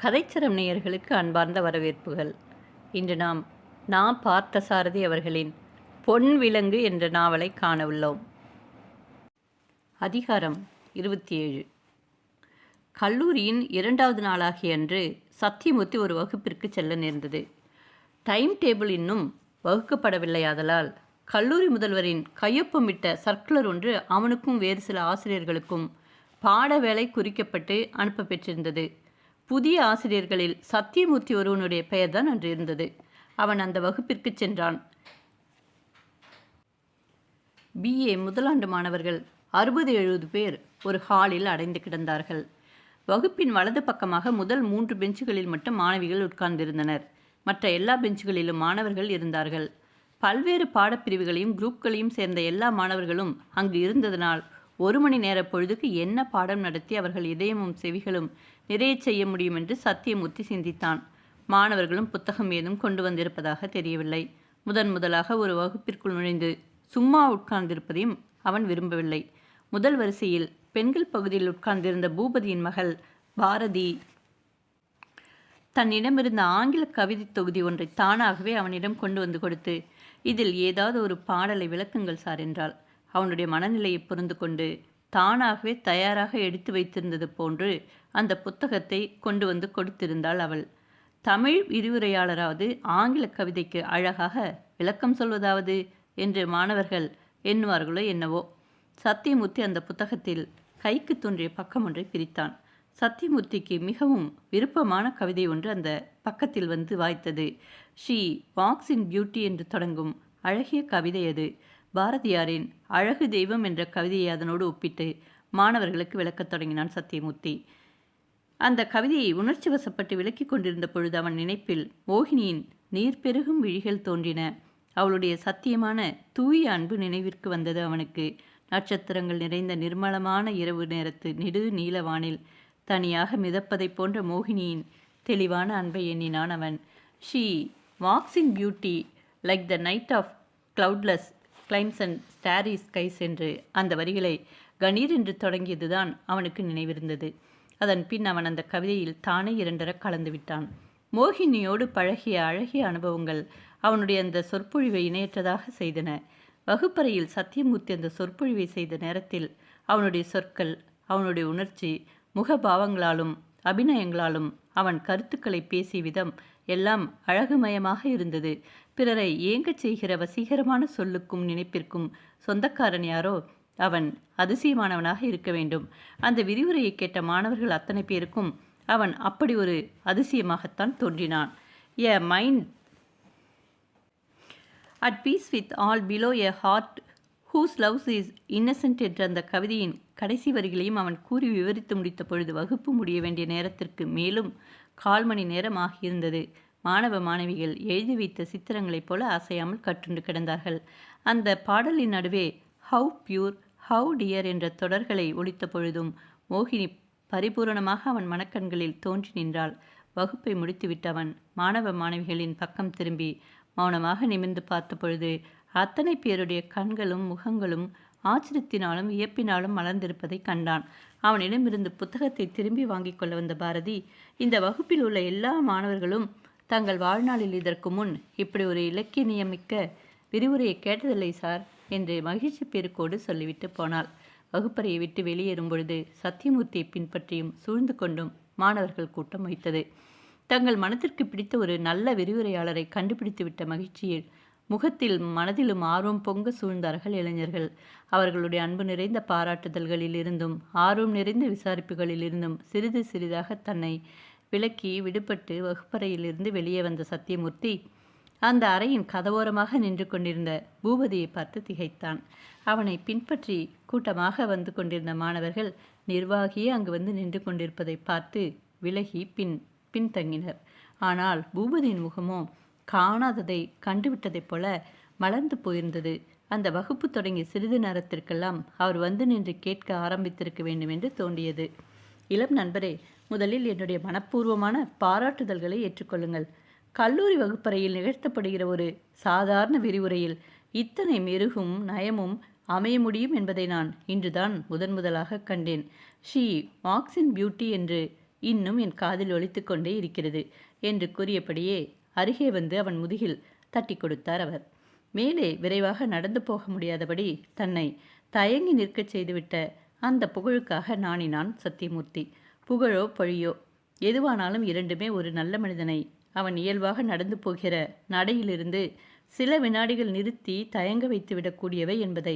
கதைச்சரம் நேயர்களுக்கு அன்பார்ந்த வரவேற்புகள். இன்று நாம் பார்த்தசாரதி அவர்களின் பொன் விலங்கு என்ற நாவலை காண உள்ளோம். அதிகாரம் 27. கல்லூரியின் 2வது நாளாகிய அன்று சத்தியமூர்த்தி ஒரு வகுப்பிற்கு செல்ல நேர்ந்தது. டைம் டேபிள் இன்னும் வகுக்கப்படவில்லையாதலால் கல்லூரி முதல்வரின் கையொப்பமிட்ட சர்க்குலர் ஒன்று அவனுக்கும் வேறு சில ஆசிரியர்களுக்கும் பாட வேலை குறிக்கப்பட்டு அனுப்ப பெற்றிருந்தது. புதிய ஆசிரியர்களில் சத்தியமூர்த்தி ஒருவனுடைய பெயர்தான் அன்று இருந்தது. அவன் அந்த வகுப்பிற்கு சென்றான். BA முதலாண்டு மாணவர்கள் 60-70 பேர் ஒரு ஹாலில் அடைந்து கிடந்தார்கள். வகுப்பின் வலது பக்கமாக முதல் 3 பெஞ்சுகளில் மட்டும் மாணவிகள் உட்கார்ந்திருந்தனர். மற்ற எல்லா பெஞ்சுகளிலும் மாணவர்கள் இருந்தார்கள். பல்வேறு பாடப்பிரிவுகளையும் குரூப்களையும் சேர்ந்த எல்லா மாணவர்களும் அங்கு இருந்ததனால் 1 மணி நேர பொழுதுக்கு என்ன பாடம் நடத்தி அவர்கள் இதயமும் செவிகளும் நிறைய செய்ய முடியும் என்று சத்தியமூர்த்தி சிந்தித்தான். மாணவர்களும் புத்தகம் ஏதும் கொண்டு வந்திருப்பதாக தெரியவில்லை. முதலாக ஒரு வகுப்பிற்குள் நுழைந்து சும்மா உட்கார்ந்திருப்பதையும் அவன் விரும்பவில்லை. முதல் வரிசையில் பெண்கள் பகுதியில் உட்கார்ந்திருந்த பூபதியின் மகள் பாரதி தன்னிடமிருந்த ஆங்கில கவிதை தொகுதி ஒன்றை தானாகவே அவனிடம் கொண்டு வந்து கொடுத்து, இதில் ஏதாவது ஒரு பாடலை விளக்குங்கள் சார் என்றாள். அவனுடைய மனநிலையை புரிந்து கொண்டு தானாகவே தயாராக எடுத்து வைத்திருந்தது போன்று அந்த புத்தகத்தை கொண்டு வந்து கொடுத்திருந்தாள் அவள். தமிழ் விரிவுரையாளராவது ஆங்கில கவிதைக்கு அழகாக விளக்கம் சொல்வதாவது என்று மாணவர்கள் எண்ணுவார்களோ என்னவோ. சத்தியமூர்த்தி அந்த புத்தகத்தில் கைக்கு தோன்றிய பக்கம் ஒன்றை பிரித்தான். சத்தியமூர்த்திக்கு மிகவும் விருப்பமான கவிதை ஒன்று அந்த பக்கத்தில் வந்து வாய்த்தது. ஷீ வாக்ஸ் இன் பியூட்டி என்று தொடங்கும் அழகிய கவிதை அது. பாரதியாரின் அழகு தெய்வம் என்ற கவிதையை அதனோடு ஒப்பிட்டு மாணவர்களுக்கு விளக்கத் தொடங்கினான் சத்தியமூர்த்தி. அந்த கவிதையை உணர்ச்சி வசப்பட்டு விளக்கி கொண்டிருந்த பொழுது அவன் நினைப்பில் மோகினியின் நீர் பெருகும் விழிகள் தோன்றின. அவளுடைய சத்தியமான தூய அன்பு நினைவிற்கு வந்தது அவனுக்கு. நட்சத்திரங்கள் நிறைந்த நிர்மலமான இரவு நேரத்து நெடு நீலவானில் தனியாக மிதப்பதைப் போன்ற மோகினியின் தெளிவான அன்பை எண்ணினான் அவன். She walks in beauty like the night of cloudless climes and starry skies என்று அந்த வரிகளை கணீர் என்று தொடங்கியதுதான் அவனுக்கு நினைவிருந்தது. அதன் பின் அவன் அந்த கவிதையில் தானே 2 கலந்து விட்டான். மோகினியோடு பழகிய அழகிய அனுபவங்கள் அவனுடைய அந்த சொற்பொழிவை இணையற்றதாக செய்தன. வகுப்பறையில் சத்தியமூர்த்தி அந்த சொற்பொழிவை செய்த நேரத்தில் அவனுடைய சொற்கள், அவனுடைய உணர்ச்சி, முகபாவங்களாலும் அபிநயங்களாலும் அவன் கருத்துக்களை பேசிய விதம் எல்லாம் அழகுமயமாக இருந்தது. பிறரை ஏங்கச் செய்கிற வசீகரமான சொல்லுக்கும் நினைப்பிற்கும் சொந்தக்காரன் யாரோ அவன் அதிசயமானவனாக இருக்க வேண்டும். அந்த விரிவுரையை கேட்ட மாணவர்கள் அத்தனை பேருக்கும் அவன் அப்படி ஒரு அதிசயமாகத்தான் தோன்றினான். A mind at peace with all below a heart whose loves is innocent என்ற அந்த கவிதையின் கடைசி வரிகளையும் அவன் கூறி விவரித்து முடித்த பொழுது வகுப்பு முடிய வேண்டிய நேரத்திற்கு மேலும் 1/4 மணி நேரம் ஆகியிருந்தது. மாணவ மாணவிகள் எழுதி வைத்த சித்திரங்களைப் போல அசையாமல் கட்டுண்டு கிடந்தார்கள். அந்த பாடலின் நடுவே ஹவு பியூர் ஹவு டியர் என்ற தொடர்களை ஒலித்த பொழுதும் மோகினி பரிபூரணமாக அவன் மனக்கண்களில் தோன்றி நின்றாள். வகுப்பை முடித்துவிட்டு அவன் மாணவ மாணவிகளின் பக்கம் திரும்பி மௌனமாக நிமிர்ந்து பார்த்த பொழுது அத்தனை பேருடைய கண்களும் முகங்களும் ஆச்சரியத்தினாலும் வியப்பினாலும் மலர்ந்திருப்பதை கண்டான். அவனிடமிருந்து புத்தகத்தை திரும்பி வாங்கிக் கொள்ள வந்த பாரதி, இந்த வகுப்பில் உள்ள எல்லா மாணவர்களும் தங்கள் வாழ்நாளில் இதற்கு முன் இப்படி ஒரு இலக்கிய நியமிக்க விரிவுரையை கேட்டதில்லை சார் என்று மகிழ்ச்சி பெருக்கோடு சொல்லிவிட்டு போனாள். வகுப்பறையை விட்டு வெளியேறும் பொழுது சத்தியமூர்த்தியை பின்பற்றியும் சூழ்ந்து கொண்டும் மாணவர்கள் கூட்டம் வைத்தது. தங்கள் மனத்திற்கு பிடித்த ஒரு நல்ல விரிவுரையாளரை கண்டுபிடித்து விட்ட மகிழ்ச்சியில் முகத்தில் மனதிலும் ஆர்வம் பொங்க சூழ்ந்தார்கள் இளைஞர்கள். அவர்களுடைய அன்பு நிறைந்த பாராட்டுதல்களில் இருந்தும் ஆர்வம் நிறைந்த விசாரிப்புகளில் இருந்தும் சிறிது சிறிதாக தன்னை விலக்கி விடுபட்டு வகுப்பறையிலிருந்து வெளியே வந்த சத்தியமூர்த்தி அந்த அறையின் கதவோரமாக நின்று கொண்டிருந்த பூபதியை பார்த்து திகைத்தான். அவனை பின்பற்றி கூட்டமாக வந்து கொண்டிருந்த மாணவர்கள் நிர்வாகியே அங்கு வந்து நின்று கொண்டிருப்பதை பார்த்து விலகி பின்தங்கினர். ஆனால் பூபதியின் முகமோ காணாததை கண்டுவிட்டதைப் போல மலர்ந்து போயிருந்தது. அந்த வகுப்பு தொடங்கிய சிறிது நேரத்திற்கெல்லாம் அவர் வந்து நின்று கேட்க ஆரம்பித்திருக்க வேண்டும் என்று தோன்றியது. இளம் நண்பரே, முதலில் என்னுடைய மனப்பூர்வமான பாராட்டுதல்களை ஏற்றுக்கொள்ளுங்கள். கல்லூரி வகுப்பறையில் நிகழ்த்தப்படுகிற ஒரு சாதாரண விரிவுரையில் இத்தனை மெருகும் நயமும் அமைய முடியும் என்பதை நான் இன்றுதான் முதலாக கண்டேன். ஷீ வாக்ஸ் இன் பியூட்டி என்று இன்னும் என் காதில் ஒலித்து கொண்டே இருக்கிறது என்று கூறியபடியே அருகே வந்து அவன் முதுகில் தட்டி கொடுத்தார் அவர். மேலே விரைவாக நடந்து போக முடியாதபடி தன்னை தயங்கி நிற்கச் செய்துவிட்ட அந்த புகழுக்காக நாணினான் சத்தியமூர்த்தி. புகழோ பழியோ எதுவானாலும் இரண்டுமே ஒரு நல்ல மனிதனை அவன் இயல்பாக நடந்து போகிற நடையிலிருந்து சில வினாடிகள் நிறுத்தி தயங்க வைத்துவிடக்கூடியவை என்பதை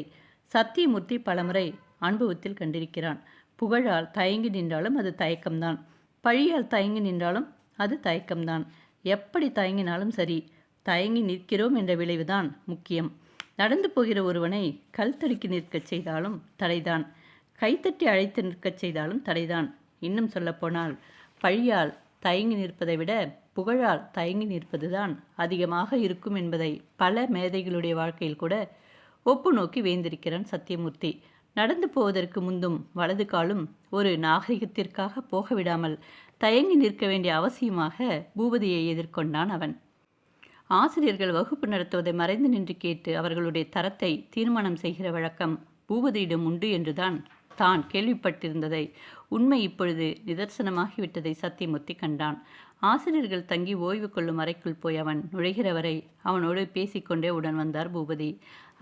சத்தியமூர்த்தி பலமுறை அனுபவத்தில் கண்டிருக்கிறான். புகழால் தயங்கி நின்றாலும் அது தயக்கம்தான், பழியால் தயங்கி நின்றாலும் அது தயக்கம்தான். எப்படி தயங்கினாலும் சரி, தயங்கி நிற்கிறோம் என்ற விளைவுதான் முக்கியம். நடந்து போகிற ஒருவனை கல் தடுக்கி நிற்கச் செய்தாலும் தடைதான், கைத்தட்டி அழைத்து நிற்கச் செய்தாலும் தடைதான். இன்னும் சொல்லப்போனால் பழியால் தயங்கி நிற்பதை விட புகழால் தயங்கி நிற்பதுதான் அதிகமாக இருக்கும் என்பதை பல மேதைகளுடைய வாழ்க்கையில் கூட ஒப்பு நோக்கி வேந்திருக்கிறான் சத்தியமூர்த்தி. நடந்து போவதற்கு முந்தும் வலது காலும் ஒரு நாகரிகத்திற்காக போக விடாமல் தயங்கி நிற்க வேண்டிய அவசியமாக பூபதியை எதிர்கொண்டான் அவன். ஆசிரியர்கள் வகுப்பு நடத்துவதை மறைந்து நின்று கேட்டு அவர்களுடைய தரத்தை தீர்மானம் செய்கிற வழக்கம் பூபதியிடம் உண்டு என்றுதான் தான் கேள்விப்பட்டிருந்ததை உண்மை இப்பொழுது நிதர்சனமாகிவிட்டதை சத்தியமூர்த்தி கண்டான். ஆசிரியர்கள் தங்கி ஓய்வு கொள்ளும் அறைக்குள் போய் அவன் நுழைகிற வரை அவனோடு பேசிக்கொண்டே உடன் வந்தார் பூபதி.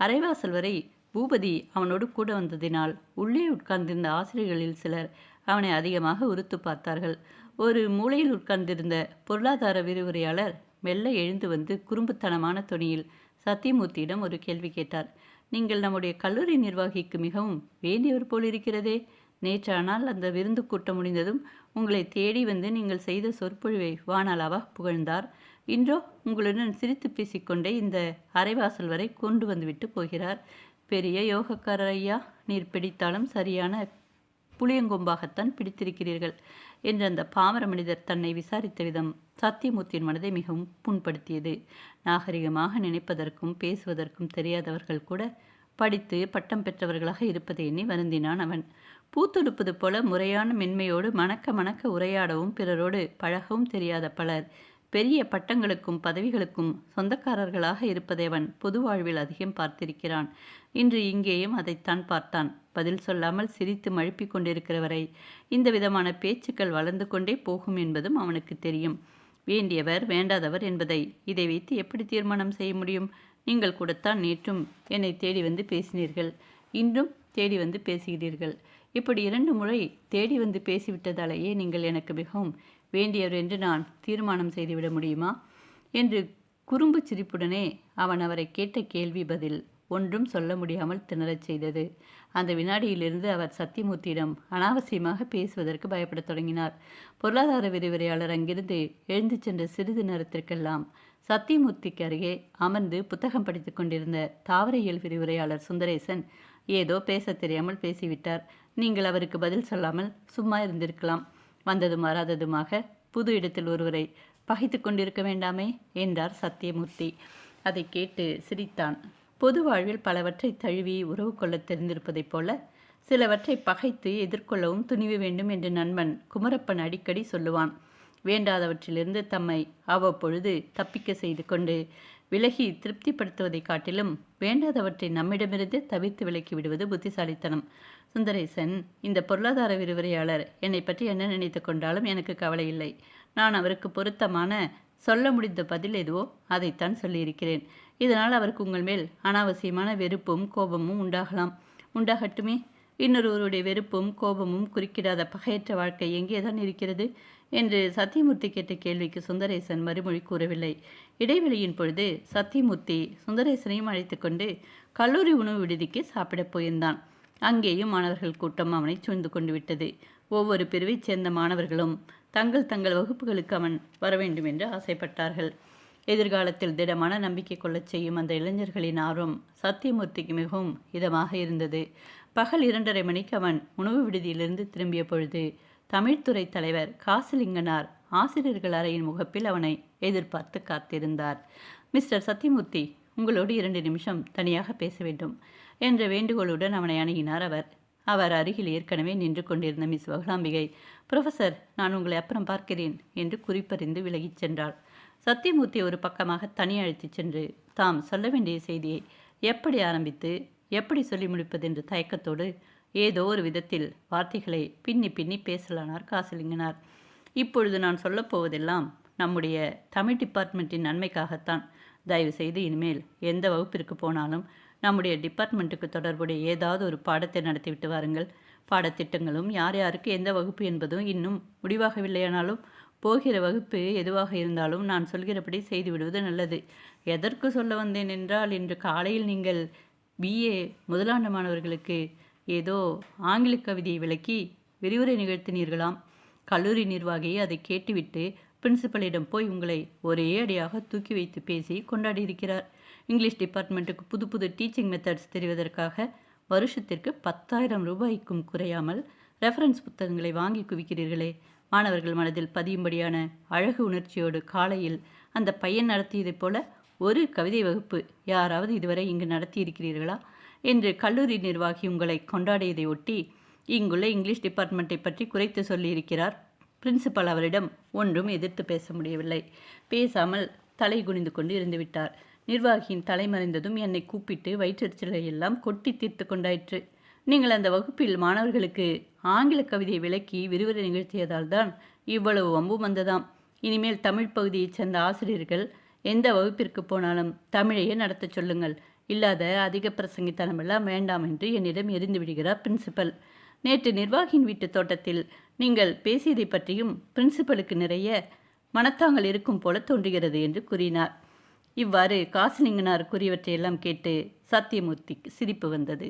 அரைவாசல் வரை பூபதி அவனோடு கூட வந்ததினால் உள்ளே உட்கார்ந்திருந்த ஆசிரியர்களில் சிலர் அவனை அதிகமாக உறுத்து பார்த்தார்கள். ஒரு மூலையில் உட்கார்ந்திருந்த பொருளாதார விரிவுரையாளர் மெல்ல எழுந்து வந்து குறும்புத்தனமான தொனியில் சத்தியமூர்த்தியிடம் ஒரு கேள்வி கேட்டார். நீங்கள் நம்முடைய கல்லூரி நிர்வாகிக்கு மிகவும் வேண்டியவர் போலிருக்கிறதே. நேற்றானால் அந்த விருந்து கூட்டம் முடிந்ததும் உங்களை தேடி வந்து நீங்கள் செய்த சொற்பொழிவை வானாலாவாக புகழ்ந்தார். இன்றோ உங்களுடன் சிரித்து பேசிக்கொண்டே இந்த அரைவாசல் வரை கொண்டு வந்துவிட்டு போகிறார். பெரிய யோகக்காரர் ஐயா, நீர் பிடித்தாலும் சரியான புளியங்கொம்பாகத்தான் பிடித்திருக்கிறீர்கள் என்று அந்த பாமர மனிதர் தன்னை விசாரித்த விதம் சத்தியமூர்த்தியின் மனதை மிகவும் புண்படுத்தியது. நாகரிகமாக நினைப்பதற்கும் பேசுவதற்கும் தெரியாதவர்கள் கூட படித்து பட்டம் பெற்றவர்களாக இருப்பதை எண்ணி வருந்தினான் அவன். பூத்தொடுப்பது போல முறையான மென்மையோடு மணக்க மணக்க உரையாடவும் பிறரோடு பழகவும் தெரியாத பலர் பெரிய பட்டங்களுக்கும் பதவிகளுக்கும் சொந்தக்காரர்களாக இருப்பதை அவன் பொது வாழ்வில் அதிகம் பார்த்திருக்கிறான். இன்று இங்கேயும் அதைத்தான் பார்த்தான். பதில் சொல்லாமல் சிரித்து மழுப்பிக் கொண்டிருக்கிறவரை இந்த விதமான பேச்சுக்கள் வளர்ந்து கொண்டே போகும் என்பதும் அவனுக்கு தெரியும். வேண்டியவர் வேண்டாதவர் என்பதை இதை வைத்து எப்படி தீர்மானம் செய்ய முடியும்? நீங்கள் கூடத்தான் நேற்றும் என்னை தேடி வந்து பேசினீர்கள், இன்றும் தேடி வந்து பேசுகிறீர்கள். இப்படி 2 முறை தேடி வந்து பேசிவிட்டதாலேயே நீங்கள் எனக்கு மிகவும் வேண்டியவர் என்று நான் தீர்மானம் செய்துவிட முடியுமா என்று குறும்பு சிரிப்புடனே அவரை கேட்ட கேள்வி பதில் ஒன்றும் சொல்ல முடியாமல் திணறச் செய்தது. அந்த வினாடியிலிருந்து அவர் சத்தியமூர்த்தியிடம் அனாவசியமாக பேசுவதற்கு பயப்படத் தொடங்கினார். பொருளாதார விரிவுரையாளர் அங்கிருந்து எழுந்து சென்ற சிறிது நேரத்திற்கெல்லாம் சத்தியமூர்த்திக்கு அருகே அமர்ந்து புத்தகம் படித்து கொண்டிருந்த தாவரையியல் விரிவுரையாளர் சுந்தரேசன் ஏதோ பேச தெரியாமல் பேசிவிட்டார். நீங்கள் அவருக்கு பதில் சொல்லாமல் சும்மா இருந்திருக்கலாம். வந்ததும் வராததுமாக புது இடத்தில் ஒருவரை பகைத்து கொண்டிருக்க வேண்டாமே என்றார் சத்தியமூர்த்தி. அதை கேட்டு சிரித்தான். பொது வாழ்வில் பலவற்றை தழுவி உறவு கொள்ள தெரிந்திருப்பதைப் போல சிலவற்றை பகைத்து எதிர்கொள்ளவும் துணிவு வேண்டும் என்று நண்பன் குமரப்பன் அடிக்கடி சொல்லுவான். வேண்டாதவற்றிலிருந்து தம்மை அவ்வப்பொழுது தப்பிக்க செய்து கொண்டு விலகி திருப்திப்படுத்துவதை காட்டிலும் வேண்டாதவற்றை நம்மிடமிருந்து தவிர்த்து விலக்கி விடுவது புத்திசாலித்தனம். சுந்தரேசன், இந்த பொருளாதார விரிவுரையாளர் என்னை பற்றி என்ன நினைத்து கொண்டாலும் எனக்கு கவலை இல்லை. நான் அவருக்கு பொருத்தமான சொல்ல முடிந்த பதில் எதுவோ அதைத்தான் சொல்லியிருக்கிறேன். இதனால் அவருக்கு உங்கள் மேல் அனாவசியமான வெறுப்பும் கோபமும் உண்டாகலாம். உண்டாகட்டுமே. இன்னொருவருடைய வெறுப்பும் கோபமும் குறுக்கிடாத பகையற்ற வாழ்க்கை எங்கேதான் இருக்கிறது என்று சத்தியமூர்த்தி கேட்ட கேள்விக்கு சுந்தரேசன் மறுமொழி கூறவில்லை. இடைவெளியின் பொழுது சத்தியமூர்த்தி சுந்தரேசனையும் அழைத்து கொண்டு கல்லூரி உணவு விடுதிக்கு சாப்பிடப் போயிருந்தான். அங்கேயும் மாணவர்கள் கூட்டம் அவனை சூழ்ந்து கொண்டு விட்டது. ஒவ்வொரு பிரிவைச் சேர்ந்த மாணவர்களும் தங்கள் தங்கள் வகுப்புகளுக்கு அவன் வர வேண்டும் என்று ஆசைப்பட்டார்கள். எதிர்காலத்தில் திடமான நம்பிக்கை கொள்ளச் செய்யும் அந்த இளைஞர்களின் ஆர்வம் சத்தியமூர்த்திக்கு மிகவும் இதமாக இருந்தது. பகல் 2:30 மணிக்கு அவன் உணவு விடுதியிலிருந்து திரும்பிய பொழுது தமிழ்துறை தலைவர் காசிலிங்கனார் ஆசிரியர்கள் அறையின் முகப்பில் அவனை எதிர்பார்த்து காத்திருந்தார். மிஸ்டர் சத்தியமூர்த்தி, உங்களோடு 2 நிமிஷம் தனியாக பேச வேண்டும் என்ற வேண்டுகோளுடன் அவனை அணுகினார் அவர். அவர் அருகில் ஏற்கனவே நின்று கொண்டிருந்த மிஸ் வகுலாம்பிகை, ப்ரொஃபஸர், நான் உங்களை அப்புறம் பார்க்கிறேன் என்று குறிப்பறிந்து விலகிச் சென்றாள். சத்தியமூர்த்தி ஒரு பக்கமாக தனி அழைத்துச் சென்று தாம் சொல்ல வேண்டிய செய்தியை எப்படி ஆரம்பித்து எப்படி சொல்லி முடிப்பதென்று தயக்கத்தோடு ஏதோ ஒரு விதத்தில் வார்த்தைகளை பின்னி பின்னி பேசலானார் காசிலிங்கனார். இப்பொழுது நான் சொல்லப்போவதெல்லாம் நம்முடைய தமிழ் டிபார்ட்மெண்ட்டின் நன்மைக்காகத்தான். தயவுசெய்து இனிமேல் எந்த வகுப்பிற்கு போனாலும் நம்முடைய டிபார்ட்மெண்ட்டுக்கு தொடர்புடைய ஏதாவது ஒரு பாடத்தை நடத்திவிட்டு வாருங்கள். பாடத்திட்டங்களும் யார் யாருக்கு எந்த வகுப்பு என்பதும் இன்னும் முடிவாகவில்லையானாலும் போகிற வகுப்பு எதுவாக இருந்தாலும் நான் சொல்கிறபடி செய்துவிடுவது நல்லது. எதற்கு சொல்ல வந்தேன் என்றால், இன்று காலையில் நீங்கள் பிஏ முதலாண்டு மாணவர்களுக்கு ஏதோ ஆங்கில கவிதையை விளக்கி விரிவுரை நிகழ்த்தினீர்களாம். கல்லூரி நிர்வாகி அதை கேட்டுவிட்டு பிரின்சிபலிடம் போய் உங்களை ஒரே அடியாக தூக்கி வைத்து பேசி கொண்டாடியிருக்கிறார். இங்கிலீஷ் டிபார்ட்மெண்ட்டுக்கு புது புது டீச்சிங் மெத்தட்ஸ் தெரிவதற்காக வருஷத்திற்கு 10,000 ரூபாய்க்கும் குறையாமல் ரெஃபரன்ஸ் புத்தகங்களை வாங்கி குவிக்கிறீர்களே. மாணவர்கள் மனதில் பதியும்படியான அழகு உணர்ச்சியோடு காலையில் அந்த பையன் நடத்தியதைப் போல ஒரு கவிதை வகுப்பு யாராவது இதுவரை இங்கு நடத்தியிருக்கிறீர்களா என்று கல்லூரி நிர்வாகி உங்களை கொண்டாடியதை ஒட்டி இங்குள்ள இங்கிலீஷ் டிபார்ட்மெண்ட்டை பற்றி குறைத்து சொல்லியிருக்கிறார். பிரின்சிபல் அவரிடம் ஒன்றும் எதிர்த்து பேச முடியவில்லை. பேசாமல் தலை குனிந்து கொண்டு இருந்துவிட்டார். நிர்வாகியின் தலை மறைந்ததும் என்னை கூப்பிட்டு வயிற்றெரிச்சலை எல்லாம் கொட்டி தீர்த்து கொண்டாயிற்று. நீங்கள் அந்த வகுப்பில் மாணவர்களுக்கு ஆங்கில கவிதையை விளக்கி விரிவுரை நிகழ்த்தியதால் தான் இவ்வளவு வம்பு வந்ததாம். இனிமேல் தமிழ் பகுதியைச் சேர்ந்த ஆசிரியர்கள் எந்த வகுப்பிற்கு போனாலும் தமிழையே நடத்தச் சொல்லுங்கள். இல்லாத அதிக பிரசங்கித்தனமெல்லாம் வேண்டாம் என்று என்னிடம் எரிந்து விடுகிறார் பிரின்சிபல். நேற்று நிர்வாகியின் வீட்டு தோட்டத்தில் நீங்கள் பேசியதை பற்றியும் பிரின்சிபலுக்கு நிறைய மனத்தாங்கள் இருக்கும் போல தோன்றுகிறது என்று கூறினார். இவ்வாறு காசிலிங்கனார் கூறியவற்றையெல்லாம் கேட்டு சத்தியமூர்த்திக்கு சிரிப்பு வந்தது.